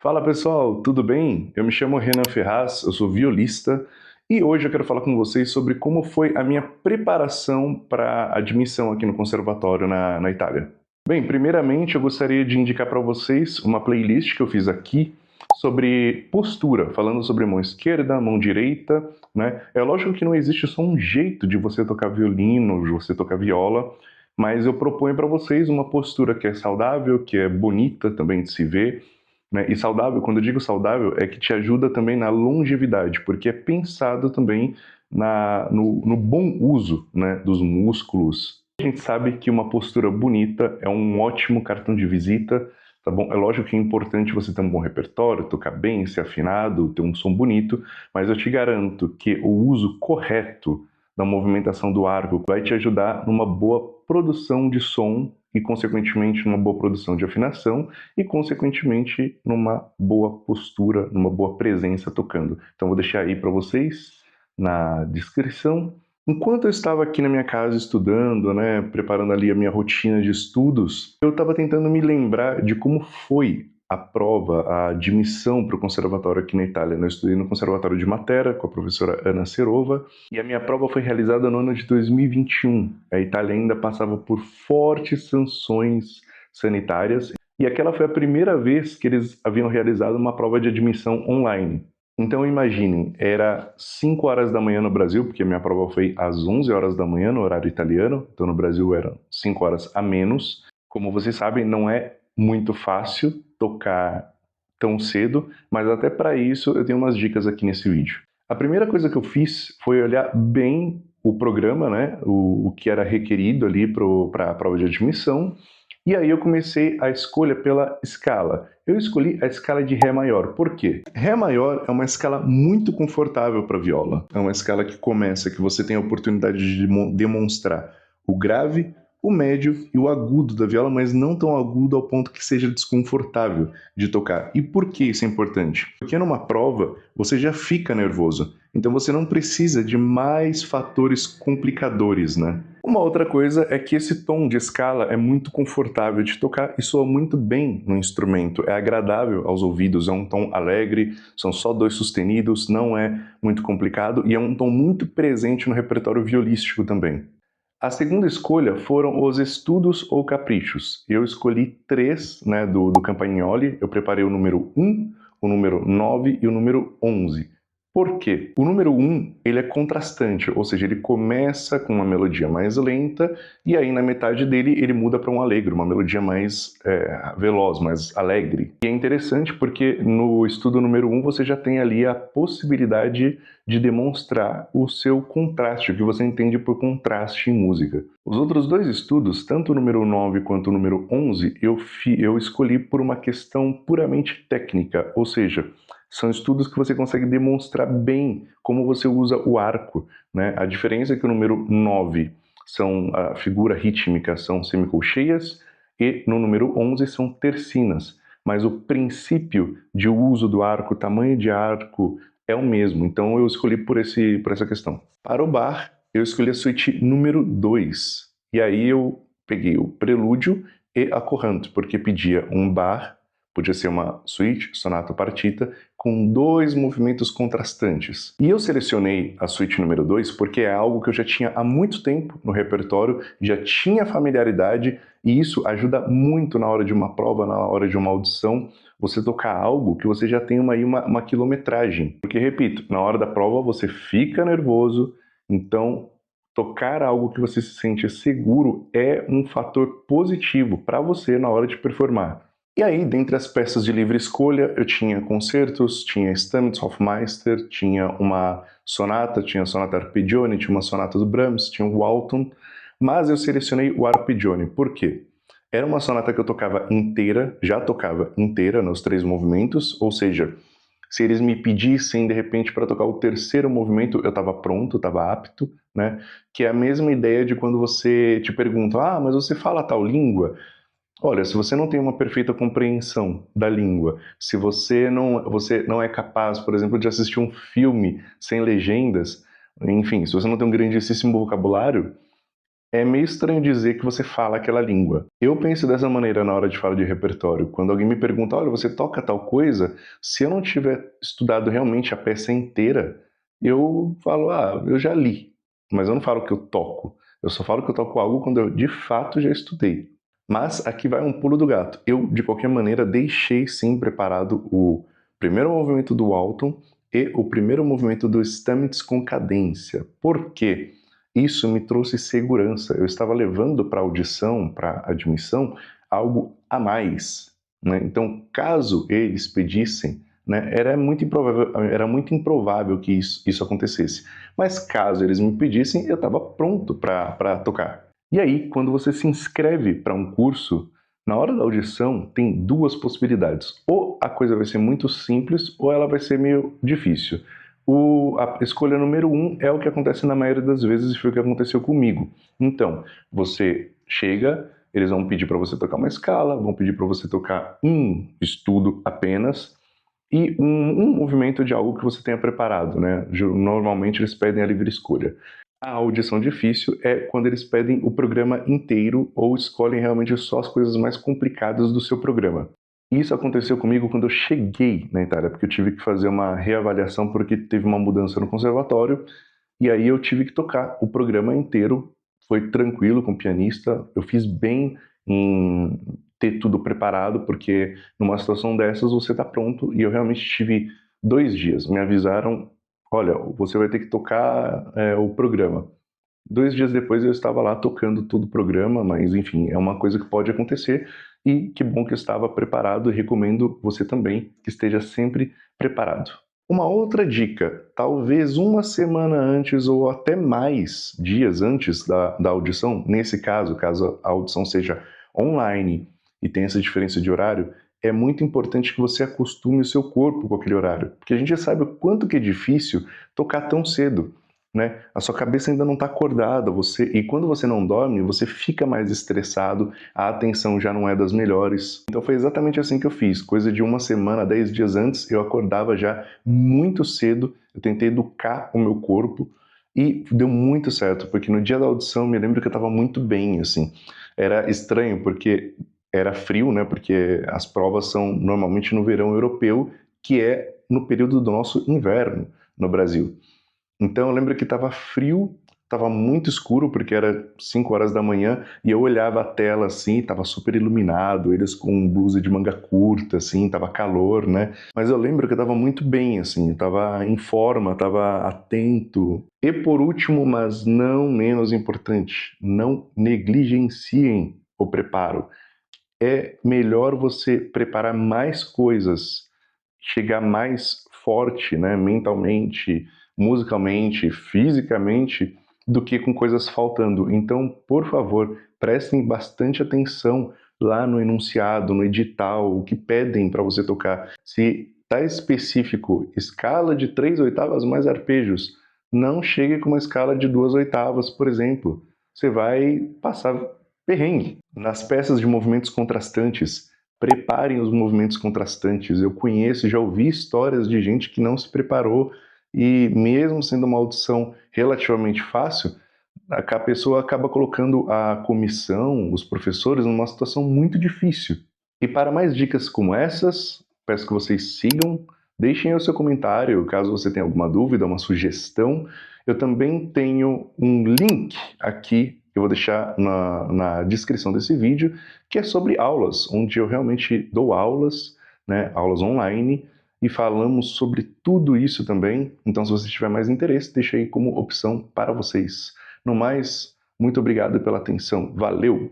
Fala pessoal, tudo bem? Eu me chamo Renan Ferraz, eu sou violista e hoje eu quero falar com vocês sobre como foi a minha preparação para a admissão aqui no conservatório na Itália. Bem, primeiramente eu gostaria de indicar para vocês uma playlist que eu fiz aqui sobre postura, falando sobre mão esquerda, mão direita, né? É lógico que não existe só um jeito de você tocar violino, de você tocar viola, mas eu proponho para vocês uma postura que é saudável, que é bonita também de se ver, né? E saudável, quando eu digo saudável, é que te ajuda também na longevidade, porque é pensado também no bom uso, né, dos músculos. A gente sabe que uma postura bonita é um ótimo cartão de visita, tá bom? É lógico que é importante você ter um bom repertório, tocar bem, ser afinado, ter um som bonito, mas eu te garanto que o uso correto da movimentação do arco vai te ajudar numa boa produção de som e, consequentemente, numa boa produção de afinação e, consequentemente, numa boa postura, numa boa presença tocando. Então, vou deixar aí para vocês na descrição. Enquanto eu estava aqui na minha casa estudando, né, preparando ali a minha rotina de estudos, eu estava tentando me lembrar de como foi a prova, a admissão para o conservatório aqui na Itália. Eu estudei no Conservatório de Matera com a professora Ana Serova e a minha prova foi realizada no ano de 2021. A Itália ainda passava por fortes sanções sanitárias e aquela foi a primeira vez que eles haviam realizado uma prova de admissão online. Então imaginem, era 5 horas da manhã no Brasil, porque a minha prova foi às 11 horas da manhã no horário italiano, então no Brasil eram 5 horas a menos. Como vocês sabem, não é muito fácil tocar tão cedo, mas até para isso eu tenho umas dicas aqui nesse vídeo. A primeira coisa que eu fiz foi olhar bem o programa, né, o que era requerido ali para a prova de admissão, e aí eu comecei a escolha pela escala. Eu escolhi a escala de Ré maior. Por quê? Ré maior é uma escala muito confortável para viola. É uma escala que começa, que você tem a oportunidade de demonstrar o grave, o médio e o agudo da viola, mas não tão agudo ao ponto que seja desconfortável de tocar. E por que isso é importante? Porque numa prova você já fica nervoso, então você não precisa de mais fatores complicadores, né? Uma outra coisa é que esse tom de escala é muito confortável de tocar e soa muito bem no instrumento, é agradável aos ouvidos, é um tom alegre, são só dois sustenidos, não é muito complicado e é um tom muito presente no repertório violístico também. A segunda escolha foram os estudos ou caprichos. Eu escolhi três, né, do Campagnoli. Eu preparei o número 1, o número 9 e o número 11. Por quê? O número 1, ele é contrastante, ou seja, ele começa com uma melodia mais lenta e aí na metade dele ele muda para um allegro, uma melodia mais veloz, mais alegre. E é interessante porque no estudo número 1 você já tem ali a possibilidade de demonstrar o seu contraste, o que você entende por contraste em música. Os outros dois estudos, tanto o número 9 quanto o número 11, eu escolhi por uma questão puramente técnica, ou seja, são estudos que você consegue demonstrar bem como você usa o arco, né? A diferença é que o número 9 são a figura rítmica, são semicolcheias, e no número 11 são tercinas. Mas o princípio de uso do arco, o tamanho de arco, é o mesmo, então eu escolhi por essa questão. Para o bar, eu escolhi a suíte número 2, e aí eu peguei o prelúdio e a corrente, porque pedia um bar, podia ser uma suíte, sonata ou partita, com dois movimentos contrastantes. E eu selecionei a suíte número 2 porque é algo que eu já tinha há muito tempo no repertório, já tinha familiaridade, e isso ajuda muito na hora de uma prova, na hora de uma audição, você tocar algo que você já tem uma quilometragem. Porque, repito, na hora da prova você fica nervoso, então tocar algo que você se sente seguro é um fator positivo para você na hora de performar. E aí, dentre as peças de livre escolha, eu tinha concertos, tinha Stammeshofmeister, tinha uma sonata, tinha a sonata Arpeggione, tinha uma sonata do Brahms, tinha o Walton, mas eu selecionei o Arpeggione. Por quê? Era uma sonata que eu tocava inteira, já tocava inteira nos três movimentos, ou seja, se eles me pedissem de repente para tocar o terceiro movimento, eu estava pronto, estava apto, né? Que é a mesma ideia de quando você te pergunta, mas você fala tal língua? Olha, se você não tem uma perfeita compreensão da língua, se você não é capaz, por exemplo, de assistir um filme sem legendas, enfim, se você não tem um grandíssimo vocabulário, É meio estranho dizer que você fala aquela língua. Eu penso dessa maneira na hora de falar de repertório. Quando alguém me pergunta, olha, você toca tal coisa? Se eu não tiver estudado realmente a peça inteira, eu falo, ah, eu já li. Mas eu não falo que eu toco. Eu só falo que eu toco algo quando eu de fato já estudei. Mas aqui vai um pulo do gato. Eu, de qualquer maneira, deixei sim preparado o primeiro movimento do Walton e o primeiro movimento do Stamets com cadência. Por quê? Isso me trouxe segurança. Eu estava levando para a audição, para a admissão, algo a mais, né? Então, caso eles pedissem, né, era muito improvável que isso acontecesse. Mas caso eles me pedissem, eu estava pronto para tocar. E aí, quando você se inscreve para um curso, na hora da audição tem duas possibilidades. Ou a coisa vai ser muito simples, ou ela vai ser meio difícil. A escolha número um é o que acontece na maioria das vezes e foi o que aconteceu comigo. Então, você chega, eles vão pedir para você tocar uma escala, vão pedir para você tocar um estudo apenas e um movimento de algo que você tenha preparado, né? Normalmente eles pedem a livre escolha. A audição difícil é quando eles pedem o programa inteiro ou escolhem realmente só as coisas mais complicadas do seu programa. Isso aconteceu comigo quando eu cheguei na Itália, porque eu tive que fazer uma reavaliação porque teve uma mudança no conservatório e aí eu tive que tocar o programa inteiro. Foi tranquilo com o pianista, eu fiz bem em ter tudo preparado, porque numa situação dessas você está pronto e eu realmente tive 2 dias. Me avisaram, olha, você vai ter que tocar o programa. 2 dias depois eu estava lá tocando todo o programa, mas enfim, é uma coisa que pode acontecer e que bom que eu estava preparado e recomendo você também que esteja sempre preparado. Uma outra dica, talvez uma semana antes ou até mais dias antes da audição, nesse caso, caso a audição seja online e tenha essa diferença de horário, é muito importante que você acostume o seu corpo com aquele horário, porque a gente já sabe o quanto que é difícil tocar tão cedo, né? A sua cabeça ainda não está acordada, e quando você não dorme, você fica mais estressado, a atenção já não é das melhores. Então foi exatamente assim que eu fiz. Coisa de uma semana, 10 dias antes, eu acordava já muito cedo, eu tentei educar o meu corpo e deu muito certo, porque no dia da audição eu me lembro que eu estava muito bem, assim. Era estranho, porque era frio, né? Porque as provas são normalmente no verão europeu, que é no período do nosso inverno no Brasil. Então eu lembro que estava frio, estava muito escuro porque era 5 horas da manhã e eu olhava a tela assim, estava super iluminado, eles com blusa de manga curta assim, estava calor, né? Mas eu lembro que eu estava muito bem assim, estava em forma, estava atento. E por último, mas não menos importante, não negligenciem o preparo. É melhor você preparar mais coisas, chegar mais forte, né, mentalmente, musicalmente, fisicamente, do que com coisas faltando. Então, por favor, prestem bastante atenção lá no enunciado, no edital, o que pedem para você tocar. Se está específico, escala de 3/8 mais arpejos, não chegue com uma escala de 2/8, por exemplo. Você vai passar perrengue. Nas peças de movimentos contrastantes, preparem os movimentos contrastantes. Eu conheço, já ouvi histórias de gente que não se preparou e mesmo sendo uma audição relativamente fácil, a pessoa acaba colocando a comissão, os professores, numa situação muito difícil. E para mais dicas como essas, peço que vocês sigam, deixem aí o seu comentário, caso você tenha alguma dúvida, uma sugestão. Eu também tenho um link aqui, que eu vou deixar na descrição desse vídeo, que é sobre aulas, onde eu realmente dou aulas, né, aulas online, e falamos sobre tudo isso também. Então, se você tiver mais interesse, deixa aí como opção para vocês. No mais, muito obrigado pela atenção. Valeu!